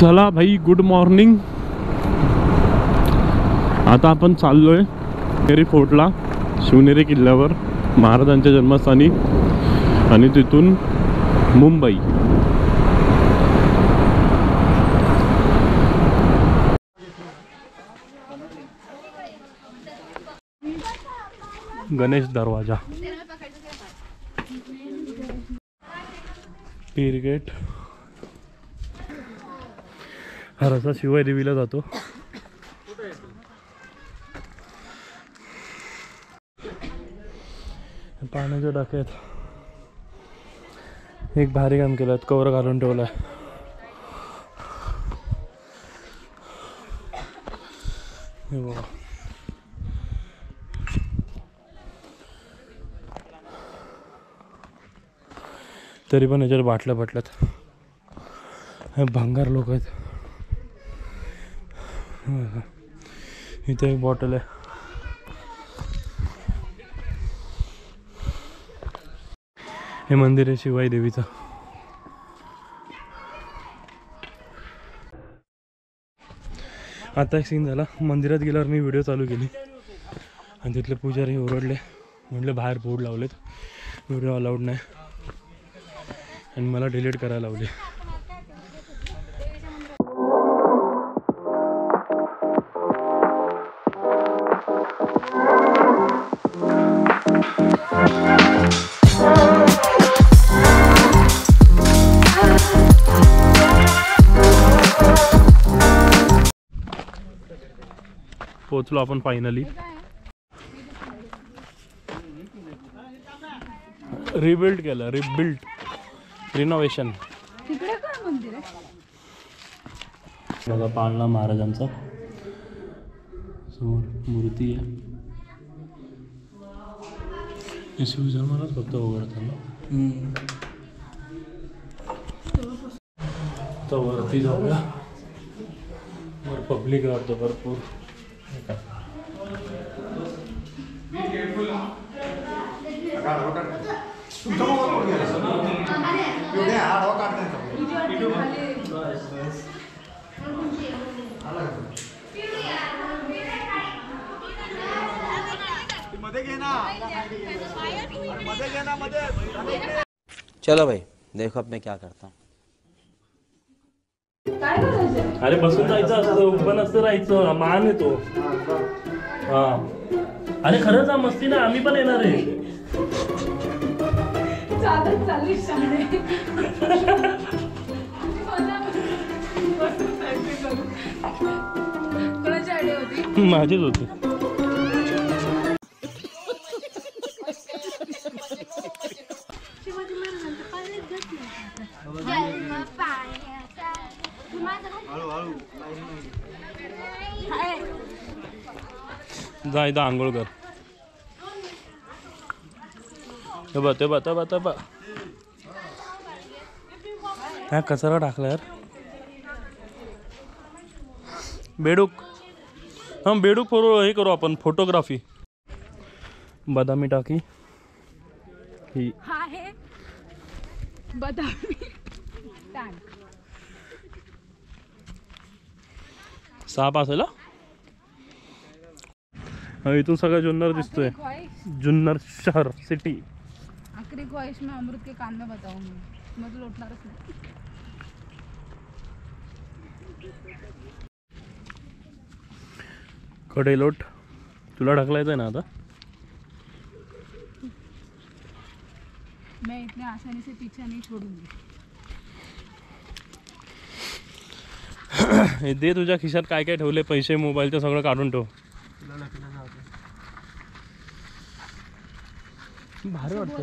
चला भाई, good morning. आता आपण चाललोय शिवनेरी फोर्टला, शिवनेरी किल्ल्यावर, महाराजांच्या जन्मस्थानी, आणि तिथून मुंबई. गणेश दरवाजा, पीर गेट. हा रस्ता शिवाय देवीला जातो. पाण्याच्या टाक्यात एक भारी काम केलं, कवर घालून ठेवलाय. हे बघा, तरी पण याच्यावर बाटल्या बाटल्यात. हे भंगार लोक आहेत. इथे एक बॉटल आहे. हे मंदिर आहे शिवाई देवीचं. आता एक सीन झाला, मंदिरात गेल्यावर मी व्हिडिओ चालू केली आणि तिथले पुजारी ओरडले, म्हटले बाहेर बोर्ड लावलेत, व्हिडिओ अलाउड नाही, आणि मला डिलीट करायला लावले. पोचलो आपण फायनली. रिबिल्ड केलं, रिनोव्हेशन. बघा पाळणा महाराजांचा, समोर मूर्ती आहे. शिवजन्मालाच फक्त उघडताना. तर वरती जाऊया, वर पब्लिक राहतो भरपूर. चलो भाई, देखो अब मैं क्या करता हूँ. अरे बसून जायचं असतं, उभं नसतं राहायचं, मान येतो. हा, अरे खरंच हा मस्ती ना, आम्ही पण येणार आहे. माझीच होती. जा इथं आंघोळ कर. ते बा हा कचरा टाकला यार. बेडूक, हा बेडूक हे करू आपण, फोटोग्राफी. बदामी टाकी ही आहे, बदामी साप असेल. इथून सगळं जुन्नर दिसतोय, जुन्नर शहर सिटी. आखरी ख्वाहिश में अमृत के कान में बताऊंगी, मग लोटणारच नाही. कडेलोट तुला ढकलायचंय ना आता. मैं इतने आसानी से पीछे नहीं छोडूंगी. दे तुझ्या खिशात काय काय ठेवले, पैसे, मोबाईल, ते सगळं काढून ठेव. भारी वाटतं.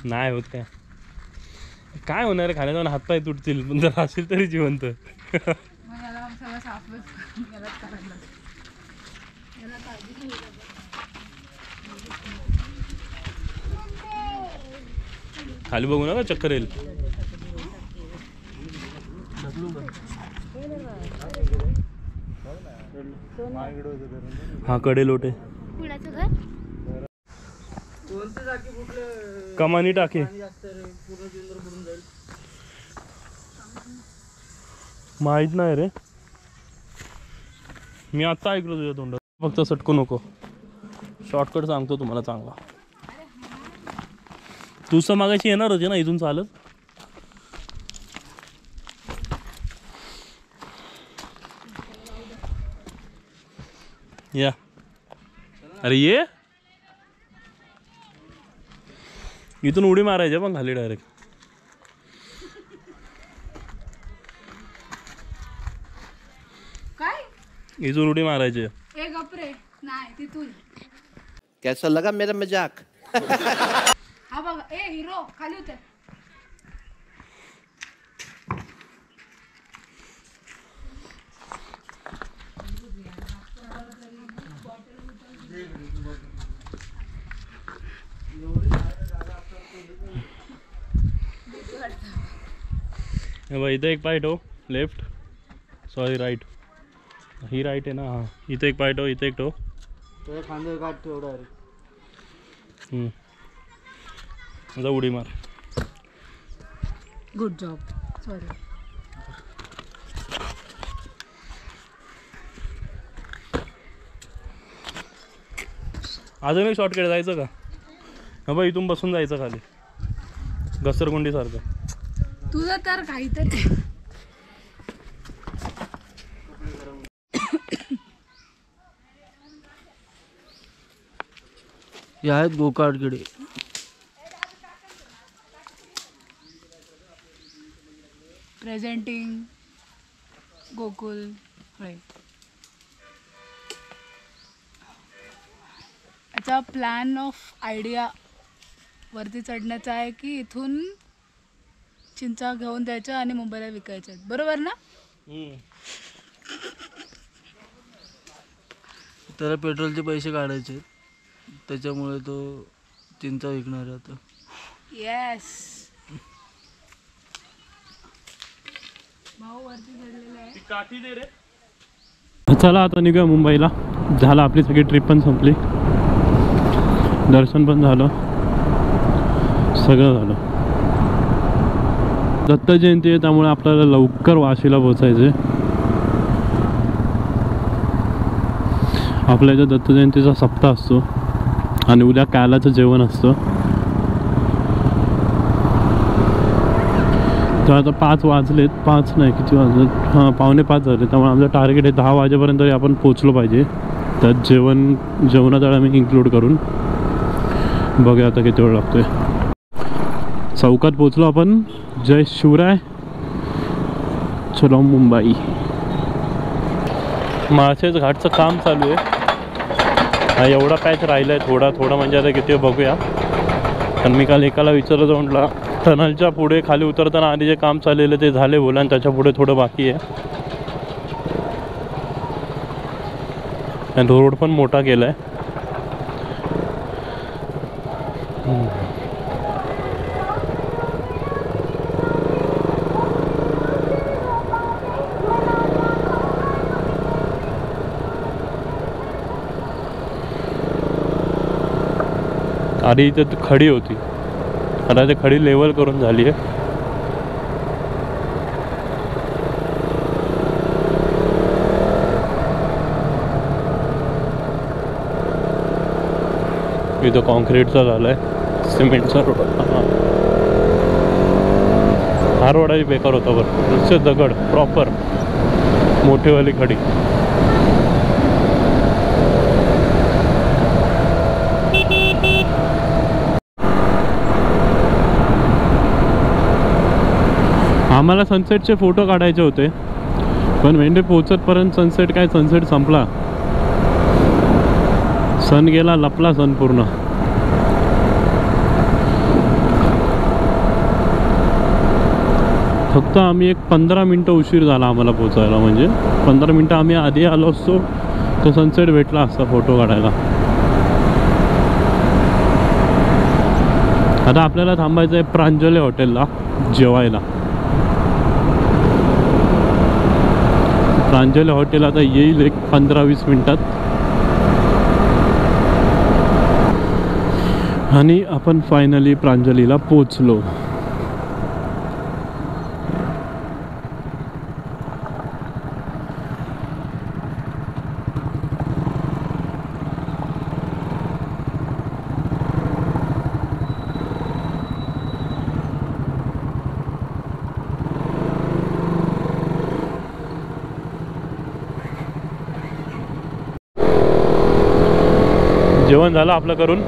नाही होत काय, काय होणार आहे, खाण्याचा हातपाय तुटतील, पण जर असेल तरी जिवंत. खाली बघू नका, चक्कर येईल. हा कडेलोट आहे. कमानी टाके. माहीत नाही रे, मी आत्ता ऐकलो तुझ्या तोंडात. फक्त सटकू नको, शॉर्टकट सांगतो तुम्हाला चांगला. तुझं मागाशी येणार होते ना इथून चालत. या अरे ये इथून उडी मारायची पण खाली डायरेक्ट. काय इथून उडी मारायची. ए गपरे नाही तिथून. कैसा लगा मेरा मजाक? हा बघा ए हिरो खाली उतर. इथं एक पाय ठेव, लेफ्ट सॉरी राईट, ही राईट आहे ना. हां इथं एक पाय ठेव, इथं एक ठेव. खांदे काट ठेव डायरेक्ट. जा उडी मार. Good job. सॉरी. अजून एक शॉर्टकट जायचं का? हा बा इथून बसून जायचं खाली घसरगुंडीसारखं. तुझं तर काहीतरी. हे आहेत गोकार्डकडे. प्रेझेंटिंग गोकुल. होय याचा प्लॅन ऑफ आयडिया वरती चढण्याचा आहे की इथून चिंचा घेऊन द्यायच्या आणि मुंबईला विकायच्या, बरोबर ना? त्याला पेट्रोलचे पैसे काढायचे, त्याच्यामुळे तो चिंचा विकणार आहे आता. येस. भाऊ वरती चढलेला आहे. काठी दे रे. चला आता निघूया मुंबईला. झालं आपली सगळी ट्रिप पण संपली, दर्शन पण झालं, सगळं झालं. दत्त जयंती आहे त्यामुळे आपल्याला लवकर वाशीला पोचायचं आहे. आपल्या इथं दत्त जयंतीचा सप्ताह असतो आणि उद्या कालाचं जेवण असतं. तर आता 5 वाजलेत, 5 नाही किती वाजलेत, हां 4:45 झाले. त्यामुळे आमचं टार्गेट आहे 10 वाजेपर्यंत आपण पोचलो पाहिजे. त्यात जेवणाचा आम्ही इन्क्लूड करून बघूया आता किती वेळ लागतोय. चौकात पोचलो आपण. जय शिवराय. चलो मुंबई. माळशेज घाटचं काम चालू आहे. हा एवढा पॅच राहिला आहे, थोडा म्हणजे आता किती बघूया. पण मी काल एकाला विचारलं म्हटलं टनलच्या पुढे खाली उतरताना आधी जे काम चाललेलं ते झाले बोला, आणि त्याच्या पुढे थोडं बाकी आहे. आणि रोड पण मोठा केला आहे. आधी इथे खडी होती, आता ते खडी लेवल करून झाली आहे. इथं कॉन्क्रीटचा झाला आहे, सिमेंटचा रोड. हा रोडही बेकार होता बरं, नुसते दगड प्रॉपर मोठीवाली खडी. आम्हाला सनसेटचे फोटो काढायचे होते, पण मेंढे पोचतपर्यंत सनसेट संपला. सन गेला, लपला सन पूर्ण. फक्त आम्ही एक 15 मिनटं उशीर झाला आम्हाला पोचायला. म्हणजे 15 मिनटं आम्ही आधी आलो असतो तर सनसेट भेटला असता फोटो काढायला. आता आपल्याला थांबायचं आहे प्रांजले हॉटेलला जेवायला. प्रांजले हॉटेल आता येईल एक 15-20 मिनटात. आणि आपण फायनली प्रांजलीला पोचलो. जेवण झालं आपलं करून.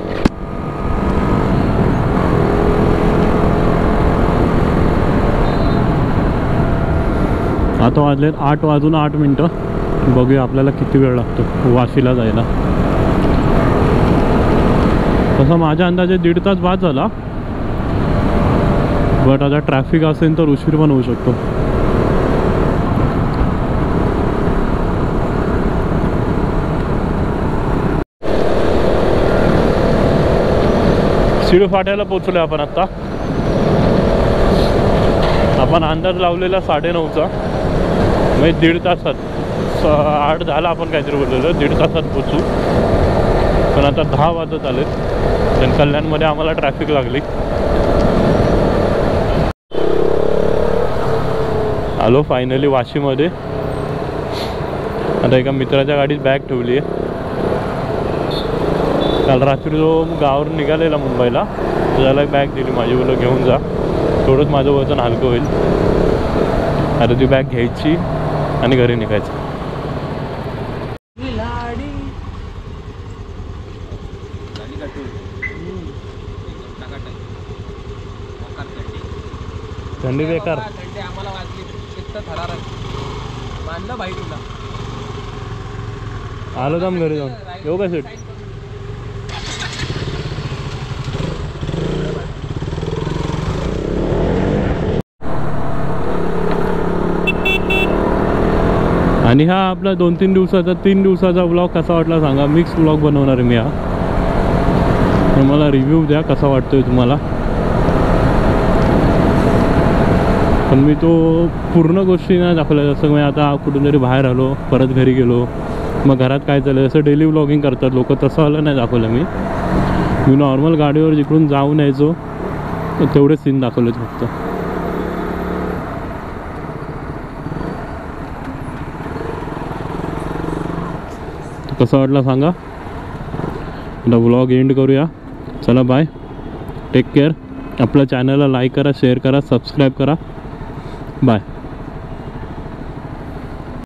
आता वाजलेत 8:08. बघूया आपल्याला किती वेळ लागतो वाशीला जायला. तसं माझ्या अंदाजे 1.5 तास बाद झाला, बट आता ट्रॅफिक असेल तर उशीर पण होऊ शकतो. शिडू फाट्याला पोचलो आपण आत्ता. आपण अंदाज लावलेला 9:30चा, म्हणजे 1.5 तासात. 8 झाला आपण काहीतरी बोललेलो, 1.5 तासात पोचू. पण आता 10 वाजत आलेत. कल्याणमध्ये आम्हाला ट्रॅफिक लागली. आलो फायनली वाशीमध्ये. आता एका मित्राच्या गाडीत बॅग ठेवली आहे. काल रात्री जो गावावरून निघालेला मुंबईला, त्याला बॅग दिली माझी, बोललो घेऊन जा, थोडंच माझं वजन हलकं होईल. आता ती बॅग घ्यायची आणि घरी निघायचं. थंडी बेकार. आम्हाला वाजली मानलं भाई तुला. आलो जाम घरी जाऊन येऊ का सेट. आणि हा आपला 2-3 दिवसाचा 3 दिवसाचा व्लॉग कसा वाटला सांगा. मिक्स व्लॉग बनवणार आहे मी हा. तर मला रिव्ह्यू द्या कसा वाटतोय तुम्हाला. पण मी तो पूर्ण गोष्टी नाही दाखवल्या. जसं मी आता कुठून तरी बाहेर आलो, परत घरी गेलो, मग घरात काय चाललं, असं डेली व्लॉगिंग करतात लोक, तसं आलं नाही दाखवलं मी नॉर्मल गाडीवर जिकडून जाऊन यायचो तेवढे सीन दाखवलेत फक्त. कसं वाटलं सांगा. आता व्लॉग एंड करूया. चला बाय, टेक केअर. आपल्या चॅनलला लाईक करा, शेअर करा, सबस्क्राईब करा. बाय.